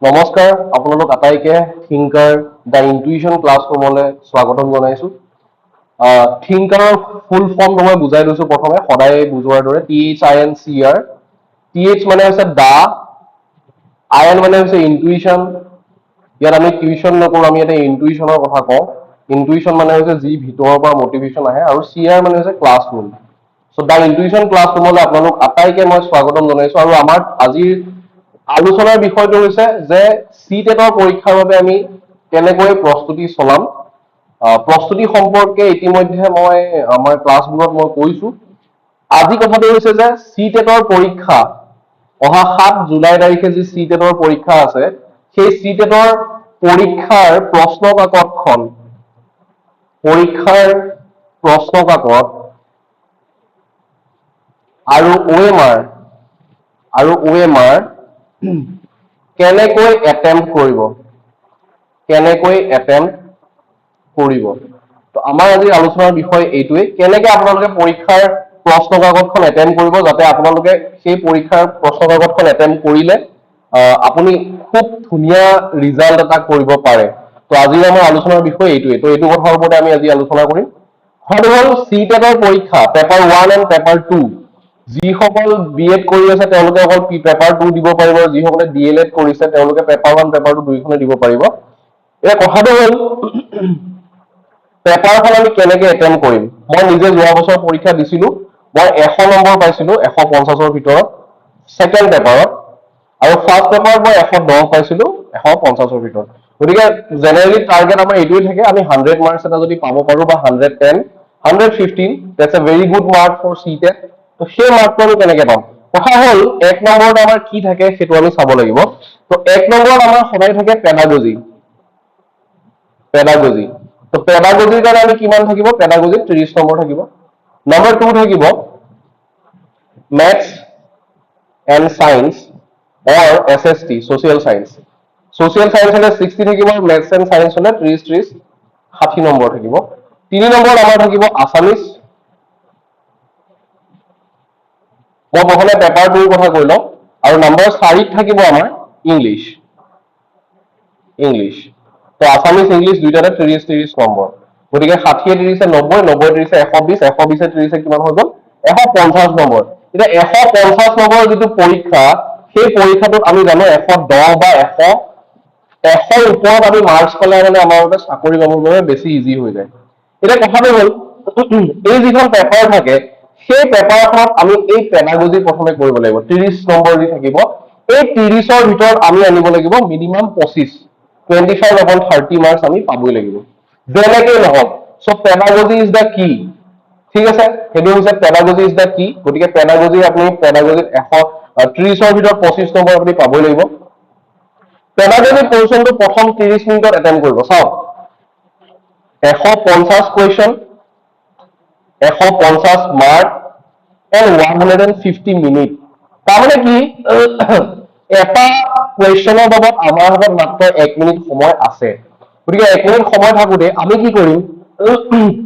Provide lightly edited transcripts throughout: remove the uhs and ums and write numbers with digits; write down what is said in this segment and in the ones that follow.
নমস্কাৰ আপোনালোক আটাইকে থিংকাৰ দ্য ইনটুইশ্যন ক্লাছৰুমলৈ স্বাগতম জনাইছো। থিংকাৰৰ ফুল ফৰ্মটো মই বুজাই দিছো প্ৰথমে সদায় বুজোৱাৰ দৰে THINCR। TH মানে হৈছে দা, IN মানে হৈছে ইনটুইশ্যন। ইয়াত আমি টিউশ্যন নকৰো, আমি ইয়াতে ইনটুইশ্যনৰ কথা কওঁ। ইনটুইশ্যন মানে হৈছে যি ভিতৰৰ পৰা মটিভেশ্যন আহে, আৰু CR মানে হৈছে ক্লাছৰুম। চ' দ্য ইনটুইশ্যন ক্লাছৰুমলৈ আপোনালোক আটাইকে মই স্বাগতম জনাইছো। আৰু আমাৰ আজিৰ আলোচনাৰ বিষয়টো হৈছে যে CTET-ৰ পৰীক্ষাৰ বাবে আমি কেনেকৈ প্ৰস্তুতি চলাম। প্ৰস্তুতি সম্পৰ্কে ইতিমধ্যে মই আমাৰ ক্লাছবোৰত মই কৈছো। আজি কথাটো হৈছে যে CTET-ৰ পৰীক্ষা অহা 7 জুলাই তাৰিখে যি CTET-ৰ পৰীক্ষা আছে, সেই CTET-ৰ পৰীক্ষাৰ প্ৰশ্ন কাকত আৰু OMR কেনেকৈ এটেম্প কৰিব। তো আমাৰ আজি আলোচনাৰ বিষয় এইটোৱে, কেনেকৈ আপোনালোকে পৰীক্ষাৰ প্ৰশ্ন কাকতখন এটেম্প কৰিব, যাতে আপোনালোকে সেই পৰীক্ষাৰ প্ৰশ্ন কাকতখন এটেম্প কৰিলে আপুনি খুব ধুনীয়া ৰিজাল্ট এটা কৰিব পাৰে। তো আজি আমাৰ আলোচনাৰ বিষয় এইটোৱে। তো এইটো কথাৰ ওপৰতে আমি আজি আলোচনা কৰিম। হয়তো হ'ল CTET-ৰ পৰীক্ষা পেপাৰ 1 এণ্ড পেপাৰ 2। যিসকল BEd কৰি আছে তেওঁলোকে অকল পেপাৰ 2 দিব পাৰিব, যিসকলে DLEd কৰিছে তেওঁলোকে পেপাৰ 1 পেপাৰ 2 দুইখনে দিব পাৰিব। এতিয়া কথাটো হ'ল পেপাৰখন আমি কেনেকৈ এটেম্প কৰিম। মই নিজে যোৱা বছৰ পৰীক্ষা দিছিলো, মই 100 নম্বৰ পাইছিলো 150ৰ ভিতৰত ছেকেণ্ড পেপাৰত, আৰু ফাৰ্ষ্ট পেপাৰত মই 110 পাইছিলো 150ৰ ভিতৰত। গতিকে জেনেৰেলি টাৰ্গেট আমাৰ এইটোৱে থাকে, আমি 100 মাৰ্কছ এটা যদি পাব পাৰো বা 110 115 that's a very good mark for CTET। তো সেই মাৰ্কটো আমি কেনেকৈ পাম। কথা হ'ল 1 নম্বৰত আমাৰ কি থাকে সেইটো আমি চাব লাগিব। তো 1 নম্বৰত আমাৰ সদায় থাকে পেডাগজি। তো পেডাগজিৰ কাৰণে আমি কিমান থাকিব, পেডাগজিত 30 নম্বৰ থাকিব। নম্বৰ 2 থাকিব maths and science or SST social science। social science হলে 60 থাকিব, মেথছ এণ্ড সায়েন্স হলে 30 60 নম্বৰ থাকিব। 3 নম্বৰত আমাৰ থাকিব আছামিজ। মই প্ৰথমে পেপাৰ 2ৰ কথা কৈ লওঁ। আৰু নম্বৰ 4ত থাকিব আমাৰ ইংলিছ। তো আছামিজ ইংলিছ দুইটাতে 30 নম্বৰ। গতিকে 60 30 90, 90 30 120, 120 30 কিমান হৈ গ'ল 150 নম্বৰ। এতিয়া 150 নম্বৰৰ যিটো পৰীক্ষা, সেই পৰীক্ষাটোত আমি জানো 110 বা 100 ওপৰত আমি মাৰ্কছ পালে মানে আমাৰ বাবে চাকৰি পাবৰ বাবে বেছি ইজি হৈ যায়। এতিয়া কথাটো হ'ল এই যিখন পেপাৰ থাকে, সেই পেপাৰখনত আমি এই পেডাগজি প্ৰথমে কৰিব লাগিব। 30 নম্বৰ দি থাকিব, এই 30ৰ ভিতৰত আমি আনিব লাগিব মিনিমাম 25 upon 30 মাৰ্কছ আমি পাবই লাগিব, যেনেকৈ নহওক। চ' পেডাগজি ইজ দ্য কি। ঠিক আছে, সেইটো হৈছে পেডাগজি ইজ দ্য কি। গতিকে পেডাগজিত 130ৰ ভিতৰত 25 নম্বৰ আপুনি পাবই লাগিব। পেডাগজি পৰ্চনটো প্ৰথম 30 মিনিটত এটেম্প কৰিব। চাওক 150 কুৱেশ্যন, 150 মাৰ্ক এণ্ড 150 মিনিট। তাৰমানে কি, এটা কুৱেশ্যনৰ বাবদ আমাৰ হাতত মাত্ৰ 1 মিনিট সময় আছে। গতিকে 1 মিনিট সময় থাকোঁতে আমি কি কৰিম,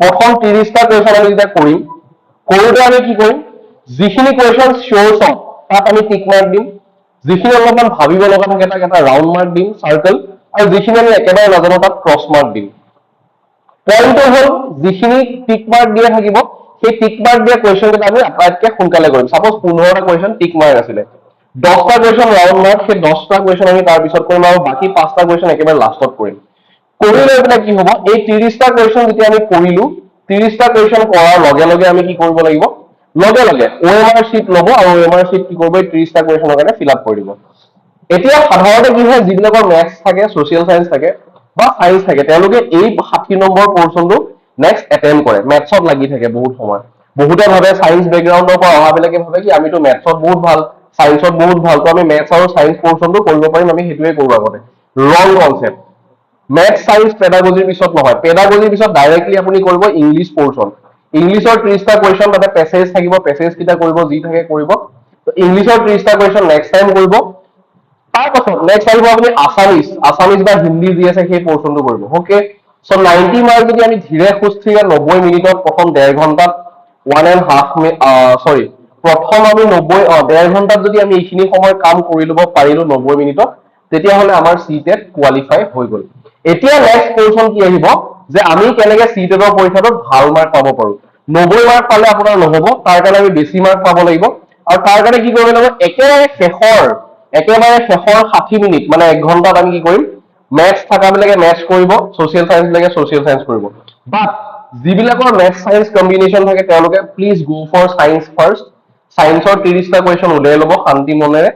প্ৰথম 30টা কুৱেশ্যন আমি যেতিয়া কৰোঁতে আমি কি কৰিম, যিখিনি কুৱেশ্যন চিয়ৰ চব তাত আমি টিক মাৰ্ক দিম, যিখিনি অলপমান ভাবিব লগা থাকে তাক এটা ৰাউণ্ড মাৰ্ক দিম চাৰ্কেল, আৰু যিখিনি আমি একেবাৰে নাজানো তাত ক্ৰছ মাৰ্ক দিম। পইণ্টটো হ'ল যিখিনি টিক মাৰ্ক দিয়া থাকিব, সেই টিক মাৰ্ক দিয়া কুৱেশ্যন কেইটা আমি আটাইতকৈ সোনকালে কৰিম। সাপোজ 15টা কুৱেশ্যন টিক মাৰ্ক আছিলে, 10টা কুৱেশ্যন ৰাউণ্ড মাৰ্ক, সেই 10টা কুৱেশ্যন আমি তাৰ পিছত কৰিম, আৰু বাকী 5টা কুৱেশ্যন একেবাৰে লাষ্টত কৰিম। কৰি লৈ পেলাই কি হ'ব, এই 30টা কুৱেশ্যন যেতিয়া আমি কৰিলো, 30টা কুৱেশ্যন কৰাৰ লগে লগে আমি কি কৰিব লাগিব, লগে লগে OMR শীট ল'ব, আৰু OMR শীট কি কৰিব, এই 30টা কুৱেশ্যনৰ কাৰণে ফিল আপ কৰি দিব। এতিয়া সাধাৰণতে কি হয়, যিবিলাকৰ মেথছ থাকে, ছচিয়েল চায়েন্স থাকে বা সায়েন্স থাকে, তেওঁলোকে এই 60 নম্বৰ পৰ্চনটো নেক্সট এটেম্প কৰে, মেথছত লাগি থাকে বহুত সময়। বহুতে ভাবে সায়েন্স বেকগ্ৰাউণ্ডৰ পৰা অহাবিলাকে ভাবে কি আমিতো মেথছত বহুত ভাল, সায়েন্সত বহুত ভাল, তো আমি মেথছ আৰু সায়েন্স পৰ্চনটো কৰিব পাৰিম, আমি সেইটোৱে কৰো আগতে। ৰং কনচেপ্ট। মেথছ সায়েন্স পেডাগজিৰ পিছত নহয়, পেডাগজিৰ পিছত ডাইৰেক্টলি আপুনি কৰিব ইংলিছ পৰ্চন। ইংলিছৰ 30টা কুৱেশ্যন তাতে পেছেজ থাকিব, পেছেজ কেইটা কৰিব, যি থাকে কৰিব। ইংলিছৰ 30টা কুৱেশ্যন নেক্সট টাইম কৰিব। তাৰ পাছত নেক্সট আহিব আপুনি আছামিজ বা হিন্দী যি আছে সেই পৰ্চনটো কৰিব। অ'কে, চ' 90 মাৰ্ক যদি আমি ধীৰে সুস্থিৰে 90 মিনিটত প্ৰথম 1.5 ঘণ্টাত প্ৰথম আমি 1.5 ঘণ্টাত যদি আমি এইখিনি সময় কাম কৰি ল'ব পাৰিলো 90 মিনিটত, তেতিয়াহ'লে আমাৰ CTET কোৱালিফাই হৈ গ'ল। এতিয়া নেক্সট কোৱেশ্চন কি আহিব যে আমি কেনেকে CTETৰ পৰীক্ষাটোত ভাল মাৰ্ক পাব পাৰো। 90 মাৰ্ক পালে আপোনাৰ নহ'ব, তাৰ কাৰণে আমি বেছি মাৰ্ক পাব লাগিব। আৰু তাৰ কাৰণে কি কৰিব লাগিব, একেবাৰে শেষৰ 60 মিনিট মানে 1 ঘন্টাত আমি কি কৰিম, মেথছ থাকাবিলাকে মেথছ কৰিব, ছচিয়েল চায়েন্স বিলাকে ছচিয়েল চায়েন্স কৰিব। বাট যিবিলাকৰ মেথছ চায়েন্স কম্বিনেশ্যন থাকে তেওঁলোকে please go for science first. চায়েন্সৰ 30টা কুৱেশ্যন উলিয়াই ল'ব শান্তি মনেৰে,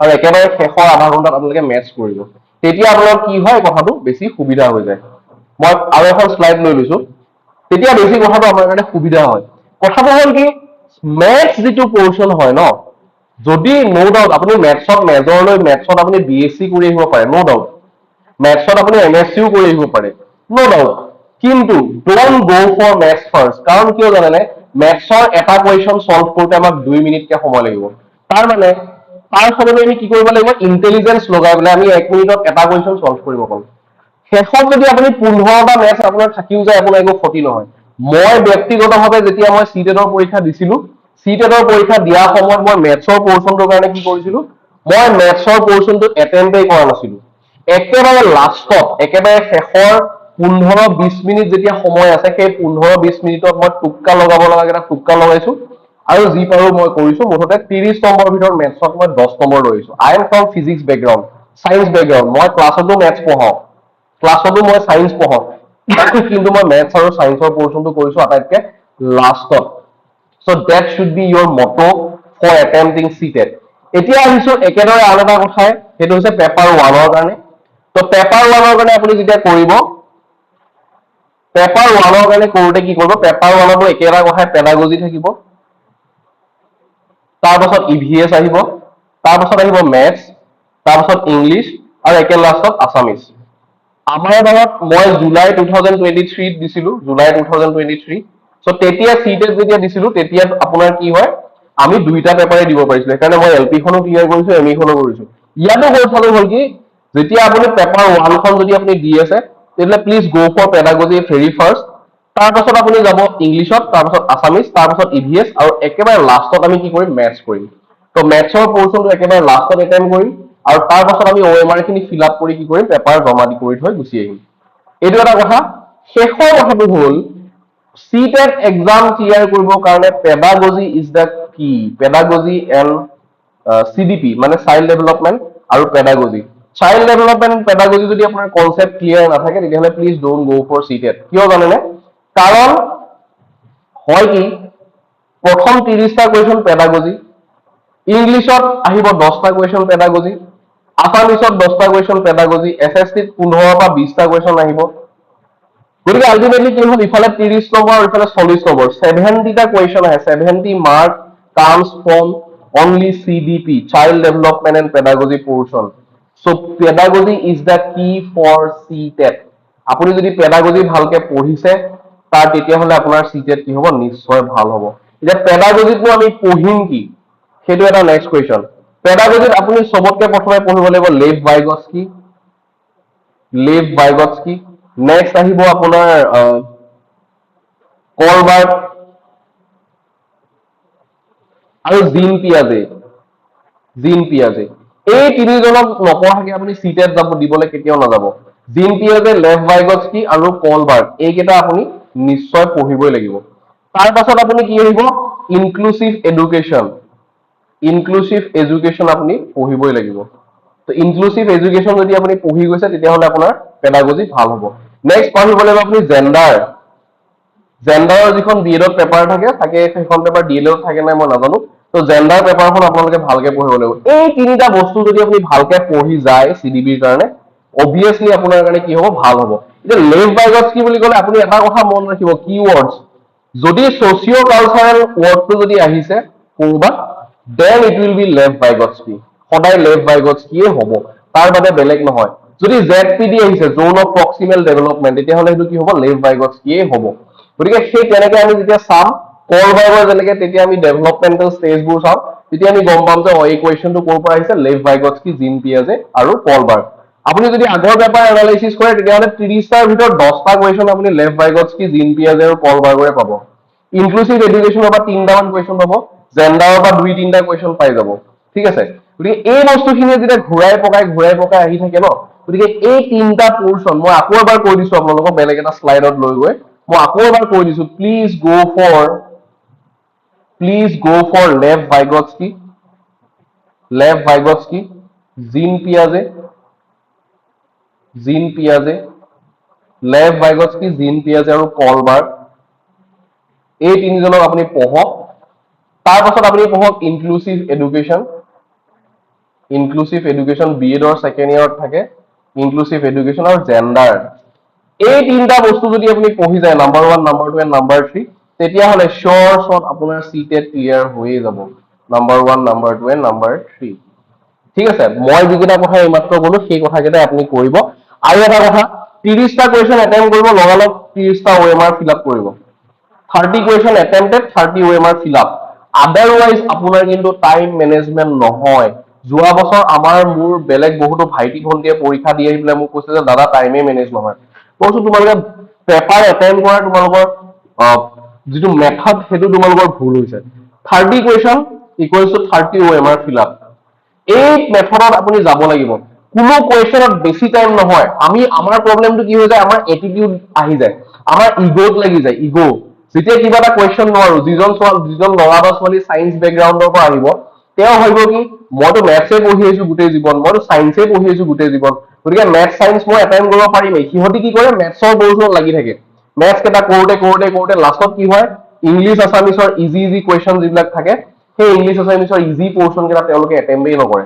আৰু একেবাৰে শেষৰ আধা ঘন্টাত আপোনালোকে মেথছ কৰিব। তেতিয়া আপোনাৰ কি হয়, কথাটো বেছি সুবিধা হৈ যায়। মই আৰু এখন শ্লাইড লৈ লৈছো, তেতিয়া বেছি কথাটো আমাৰ কাৰণে সুবিধা হয়। কথাটো হ'ল কি, মেথছ যিটো পৰ্চন হয় ন, যদি নো ডাউট আপুনি মেথছত মেজৰ লৈ মেথছত আপুনি BSc কৰি আহিব পাৰে, নো ডাউট মেথছত আপুনি MScও কৰি আহিব পাৰে, নো ডাউট, কিন্তু don't go for maths first. কাৰণ কিয় জানেনে, মেথছৰ এটা কুৱেশ্যন সলভ কৰোঁতে আমাক 2 মিনিটকে সময় লাগিব। তাৰ মানে তাৰ সলনি আমি কি কৰিব লাগিব, ইণ্টেলিজেন্স লগাই পেলাই আমি 1 মিনিটত এটা কুৱেশ্যন সলভ কৰিব পাৰোঁ। শেষত যদি আপুনি 15টা মেথছ আপোনাৰ থাকিও যায়, আপোনাৰ একো ক্ষতি নহয়। মই ব্যক্তিগতভাৱে যেতিয়া মই CTETৰ পৰীক্ষা দিছিলো, CTETৰ পৰীক্ষা দিয়াৰ সময়ত মই মেথছৰ পৰ্চনটোৰ কাৰণে কি কৰিছিলো, মই মেথছৰ পৰ্চনটো এটেম্পেই কৰা নাছিলো। একেবাৰে লাষ্টত, একেবাৰে শেষৰ 15-20 মিনিট যেতিয়া সময় আছে, সেই 15-20 মিনিটত মই টোক্কা লগাব লগাকেইটা টোক্কা লগাইছো, আৰু যি পাৰো মই কৰিছো। মুঠতে 30 নম্বৰৰ ভিতৰত মেথছত মই 10 নম্বৰ লৈছো। I am from physics background, science background, মই ক্লাছতো মেথছ পঢ়াওঁ, ক্লাছতো মই চায়েন্স পঢ়াওঁ, কিন্তু মই মেথছ আৰু চায়েন্সৰ পৰ্চনটো কৰিছো আটাইতকে লাষ্টত। So that should be your motto for attempting CTET. এতিয়া আহিছো একেদৰে আন এটা কথাই, সেইটো হৈছে পেপাৰ 1ৰ কাৰণে। তো পেপাৰ 1ৰ কাৰণে আপুনি যেতিয়া কৰিব, পেপাৰ 1ৰ কাৰণে কৰোঁতে কি কৰিব, পেপাৰ 1ৰ একেটা কথাই, পেডাগজি থাকিব, তাৰপাছত EVS আহিব, তাৰপাছত আহিব মেথছ, তাৰপাছত ইংলিছ, আৰু একে লাষ্টত আছামিজ। আমাৰ ধৰক মই জুলাই 2023 দিছিলো, জুলাই 2023। চ' তেতিয়া CTET যেতিয়া দিছিলো, তেতিয়া আপোনাৰ কি হয়, আমি 2টা পেপাৰে দিব পাৰিছিলো। সেইকাৰণে মই LP খনো ক্লিয়াৰ কৰিছো, ME খনো কৰিছো। ইয়াতো কথাটো হ'ল কি, যেতিয়া আপুনি পেপাৰ 1খন যদি আপুনি দি আছে, তেতিয়াহ'লে please go for pedagogy very first. তাৰপাছত আপুনি যাব ইংলিছত, তাৰপাছত আছামিজ, তাৰপাছত EVS, আৰু একেবাৰে লাষ্টত আমি কি কৰিম, মেথছ কৰিম। তো মেথছৰ পৰ্চনটো একেবাৰে লাষ্টত এটেম্প কৰিম, আৰু তাৰপাছত আমি OMR খিনি ফিল আপ কৰি কি কৰিম, পেপাৰ জমা দি কৰি থৈ গুচি আহিম। এইটো এটা কথা। শেষৰ কথাটো হ'ল, CTET এক্সাম ক্লিয়াৰ কৰিবৰ কাৰণে pedagogy is the key. Pedagogy and CDP মানে চাইল্ড ডেভেলপমেণ্ট আৰু পেডাগজি। চাইল্ড ডেভেলপমেণ্ট পেডাগজি যদি আপোনাৰ কনচেপ্ট ক্লিয়াৰ নাথাকে, তেতিয়াহ'লে please don't go for CTET। কিয় জানেনে? কাৰণ হয় কি, প্ৰথম 30টা কুৱেশ্যন পেডাগজি, ইংলিছত আহিব 10টা কুৱেশ্যন পেডাগজি, আছামিছত 10টা কুৱেশ্যন পেডাগজি, SSTত 15-20টা কুৱেশ্যন আহিব। গতিকে আলটিমেটলি কি হ'ল, ইফালে 30 নম্বৰ আৰু ইফালে 40 নম্বৰ, 70টা কুৱেশ্যন আহে। 70 mark comes from only CDP, child development and pedagogy portion. So' pedagogy is the কি ফৰ CTET। আপুনি যদি পেডাগজি ভালকে পঢ়িছে, তাৰ তেতিয়াহ'লে আপোনাৰ CTET কি হ'ব, নিশ্চয় ভাল হ'ব। এতিয়া পেডাগজিতনো আমি পঢ়িম কি, সেইটো এটা নেক্সট কুৱেশ্যন। পেডাগজিত আপুনি চবতকে প্ৰথমে পঢ়িব লাগিব লেভ ভাইগস্কি, লেভ ভাইগস্কি। নেক্সট আহিব আপোনাৰ কলবাৰ্ট আৰু জিন পিয়াজে, জিন পিয়াজে। এই তিনিজনক নপঢ়াকে আপুনি CTET দিবলৈ কেতিয়াও নাযাব। জিন পিয়াজে, লেভ ভাইগস্কি আৰু কলবাৰ্ট, এইকেইটা আপুনি নিশ্চয় পঢ়িবই লাগিব। তাৰ পাছত আপুনি কি আহিব, ইনক্লুচিভ এডুকেশ্যন, ইনক্লুচিভ এডুকেশ্যন আপুনি পঢ়িবই লাগিব। তো ইনক্লুচিভ এডুকেশ্যন যদি আপুনি পঢ়ি গৈছে, তেতিয়াহ'লে আপোনাৰ পেডাগজি ভাল হ'ব। নেক্সট পঢ়িব লাগিব আপুনি জেণ্ডাৰ। জেণ্ডাৰৰ যিখন BEdত পেপাৰ থাকে, সেইখন পেপাৰ DLEdত থাকে নাই মই নাজানো। তো জেণ্ডাৰ পেপাৰখন আপোনালোকে ভালকে পঢ়িব লাগিব। এই তিনিটা বস্তু যদি আপুনি ভালকে পঢ়ি যায় CDBৰ কাৰণে, অবভিয়াছলি আপোনাৰ কাৰণে কি হ'ব, ভাল হ'ব। এতিয়া লেভ ভাইগস্কি বুলি ক'লে আপুনি এটা কথা মন ৰাখিব, কি ৱৰ্ডছ, যদি ছচিঅ' কালচাৰেল ৱৰ্ডটো যদি আহিছে কৰবাত, দেন ইট উইল বি লেভ ভাইগস্কি। সদায় লেভ ভাইগস্কিয়ে হ'ব, তাৰ বাদে বেলেগ নহয়। যদি ZPD আহিছে, জোন অফ প্ৰক্সিমেল ডেভেলপমেণ্ট, তেতিয়াহ'লে সেইটো কি হ'ব, লেভ ভাইগস্কিয়ে হ'ব। গতিকে সেই তেনেকে আমি যেতিয়া চাম, কলবাৰ্গৰ যেনেকে তেতিয়া আমি ডেভেলপমেণ্টেল ষ্টেজবোৰ চাম, তেতিয়া আমি গম পাম যে এই কুৱেশ্যনটো ক'ৰ পৰা আহিছে, লেভ ভাইগস্কি, জিন পিয়াজে আৰু কলবাৰ্গ। আপুনি যদি আগৰ পেপাৰ এনালাইচিছ কৰে, তেতিয়াহ'লে 30টাৰ ভিতৰত 10টা কুৱেশ্যন আপুনি লেভ ভাইগস্কি, জিন পিয়াজে আৰু কলবাৰ্গৰে পাব। ইনক্লুচিভ এডুকেশ্যনৰ পৰা 3টামান কুৱেশ্যন পাব, জেণ্ডাৰৰ পৰা 2-3টা কুৱেশ্যন পাই যাব। ঠিক আছে। গতিকে এই বস্তুখিনি যেতিয়া ঘূৰাই পকাই আহি থাকে ন, গতিকে এই তিনিটা পোৰ্চন মই আকৌ এবাৰ কৈ দিছো আপোনালোকক বেলেগ এটা শ্লাইডত লৈ গৈ মই আকৌ এবাৰ কৈ দিছো, প্লিজ গো ফৰ লেভ ভাইগটস্কি, জিন পিয়াজে, লেভ ভাইগটস্কি, জিন পিয়াজে আৰু পল বাৰ্গ, এই তিনিজনক আপুনি পঢ়ক। তাৰ পাছত আপুনি পঢ়ক ইনক্লুচিভ এডুকেশ্যন বি এডৰ ছেকেণ্ড ইয়াৰত থাকে, ইনক্লুচিভ এডুকেশ্যন আৰু জেণ্ডাৰ। এই তিনিটা বস্তু যদি আপুনি পঢ়ি যায়, নাম্বাৰ 1, নাম্বাৰ 2 এণ্ড নাম্বাৰ 3, তেতিয়াহ'লে চিয়ৰ শ্বট আপোনাৰ চিটেট ক্লিয়াৰ হৈয়ে যাব, নাম্বাৰ 1, নাম্বাৰ 2 এণ্ড নাম্বাৰ 3। ঠিক আছে, মই যিকেইটা কথা এইমাত্ৰ কলো সেই কথাকেইটাই আপুনি কৰিব। আৰু এটা কথা, 30টা কুৱেশ্যন এটেম্প কৰিব, লগালগ 30টা OMR ফিল আপ কৰিব। 30 question attempted, 30 OMR fill up. Otherwise আপোনাৰ কিন্তু টাইম মেনেজমেণ্ট নহয়। যোৱা বছৰ মোৰ বেলেগ বহুতো ভাইটি ভণ্টিয়ে পৰীক্ষা দি আহি পেলাই মোক কৈছে যে দাদা টাইমে মেনেজ নহয়। কৈছো তোমালোকে পেপাৰ এটেম্প কৰা তোমালোকৰ যিটো মেথড সেইটো তোমালোকৰ ভুল হৈছে। 30 question equals to 30 OMR fill up. এই মেথডত আপুনি যাব লাগিব। কোনো কুৱেশ্যনত বেছি টাইম নহয়। আমাৰ প্ৰব্লেমটো কি হৈ যায়, আমাৰ এটিটিউড আহি যায়, আমাৰ ইগ'ত লাগি যায়, ইগ'। যেতিয়া কিবা এটা কুৱেশ্যন নোৱাৰো, যিজন ল'ৰা বা ছোৱালী চাইন্স বেকগ্ৰাউণ্ডৰ পৰা আহিব, তেওঁ ভাবিব কি মইতো মেথছে পঢ়ি আহিছো গোটেই জীৱন, মইতো চাইন্সে পঢ়ি আহিছো গোটেই জীৱন, গতিকে মেথ চাইন্স মই এটেম্প কৰিব পাৰিমেই। সিহঁতি কি কৰে, মেথছৰ বৰ্ডত লাগি থাকে। মেথছ কেইটা কৰোতে লাষ্টত কি হয়, ইংলিছ আছামিছৰ ইজি কুৱেশ্যন যিবিলাক থাকে, সেই ইংলিছ আছামিছৰ ইজি পৰ্চন কেইটা তেওঁলোকে এটেম্পেই নকৰে।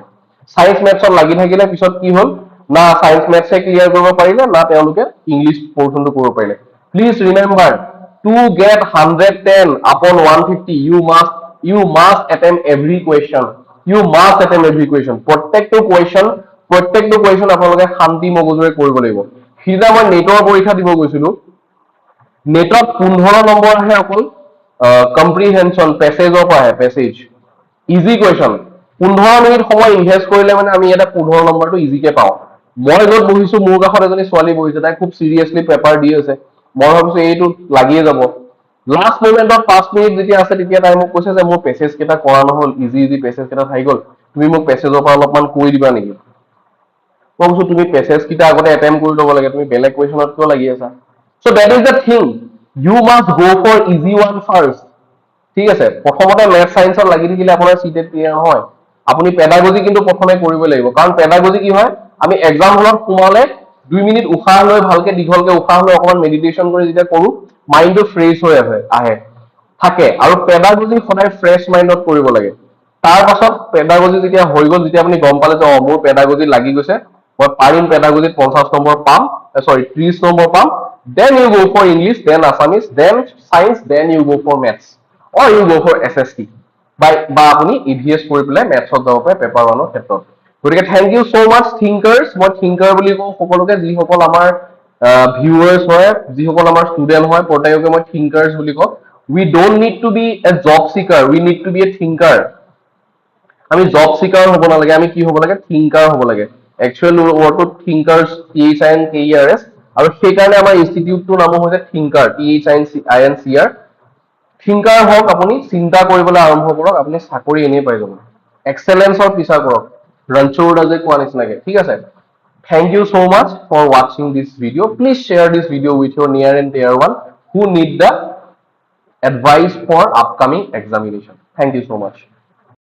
চাইন্স মেথছত লাগি থাকিলে পিছত কি হ'ল, না চাইন্স মেথছে ক্লিয়াৰ কৰিব পাৰিলে, না তেওঁলোকে ইংলিছ পৰ্চনটো কৰিব পাৰিলে। Please remember, to get 110 upon 150, you must attempt every question. প্ৰত্যেকটো কুৱেশ্যন আপোনালোকে শান্তি মগজুৰে কৰিব লাগিব। সিদিনা মই নেটৰ পৰীক্ষা দিব গৈছিলো, নেটত 15 নম্বৰ আহে অকল কম্প্ৰিহেনশ্যন, পেছেজৰ পৰা আহে, পেছেজ ইজি কুৱেশ্যন। 15 মিনিট সময় ইনভেষ্ট কৰিলে মানে আমি ইয়াতে 15 নম্বৰটো ইজিকে পাওঁ। মই য'ত বহিছো মোৰ কাষত এজনী ছোৱালী বহিছে, তাই খুব চিৰিয়াছলি পেপাৰ দি আছে। মই ভাবিছো এইটো লাগিয়ে যাব। লাষ্ট মুমেণ্টত 5 মিনিট যেতিয়া আছে, তেতিয়া তাই মোক কৈছে যে মোৰ পেছেজ কেইটা কৰা নহ'ল, ইজি পেছেজ কেইটা থাকি গ'ল, তুমি মোক পেছেজৰ পৰা অলপমান কৈ দিবা নেকি? মই কৈছো তুমি পেছেজ কেইটা আগতে এটেম্প কৰি ল'ব লাগে, তুমি বেলেগ কুৱেশ্যনত কিয় লাগি আছা? So' that is the thing, you must go' for easy one first. ঠিক আছে, প্ৰথমতে মেথ চাইন্সত লাগি থাকিলে আপোনাৰ চিটেট ক্লিয়াৰ নহয়। আপুনি পেডাগজি কিন্তু প্ৰথমে কৰিব লাগিব, কাৰণ পেডাগজি কি হয়, আমি এক্সাম হলত সোমালে 2 মিনিট উশাহ লৈ ভালকে দীঘলকে উশাহ লৈ অকমান মেডিটেশ্যন কৰি যেতিয়া কৰো, মাইণ্ডটো ফ্ৰেছ হৈ থাকে। আৰু পেডাগজি সদায় ফ্ৰেছ মাইণ্ডত কৰিব লাগে। তাৰ পাছত পেডাগজি যেতিয়া হৈ গ'ল, যেতিয়া আপুনি গম পালে যে মোৰ পেডাগজি লাগি গৈছে, মই পাৰিম পেডাগজিত 50 নম্বৰ পাম, 30 নম্বৰ পাম, then you go' for English, then Assamese, then science, then you go' for maths, or you go' for SST, বা আপুনি EVS কৰি পেলাই মেথছত যাব পাৰে পেপাৰ 1ৰ ক্ষেত্ৰত। গতিকে thank you so' mass thinkers. মই থিংকাৰ বুলি কওঁ সকলোকে, যিসকল আমাৰ ভিউৱাৰ্ছ হয়, যিসকল আমাৰ ষ্টুডেণ্ট হয়, প্ৰত্যেককে মই থিংকাৰ্ছ বুলি কওঁ। We don't need to be a job seeker, we need to be a thinker. আমি জব চিকাৰ হ'ব নালাগে, আমি কি হ'ব লাগে, থিংকাৰ হ'ব লাগে। একচুৱেল ৱৰ্ডটো থিংকাৰ্ছ, THINKERS, আৰু সেইকাৰণে আমাৰ ইনষ্টিটিউটটোৰ নামো হৈছে থিংকাৰ, THINCR। থিংকাৰ হওক, আপুনি চিন্তা কৰিবলৈ আৰম্ভ কৰক, আপুনি চাকৰি এনেই পাই যাব। এক্সেলেন্সৰ পিছা কৰক, ৰণছৌৰ দাসে কোৱা নিচিনাকে। ঠিক আছে, thank you so much for watching this video. Please share this video with your near and dear one who need the advice for upcoming examination. Thank you so much.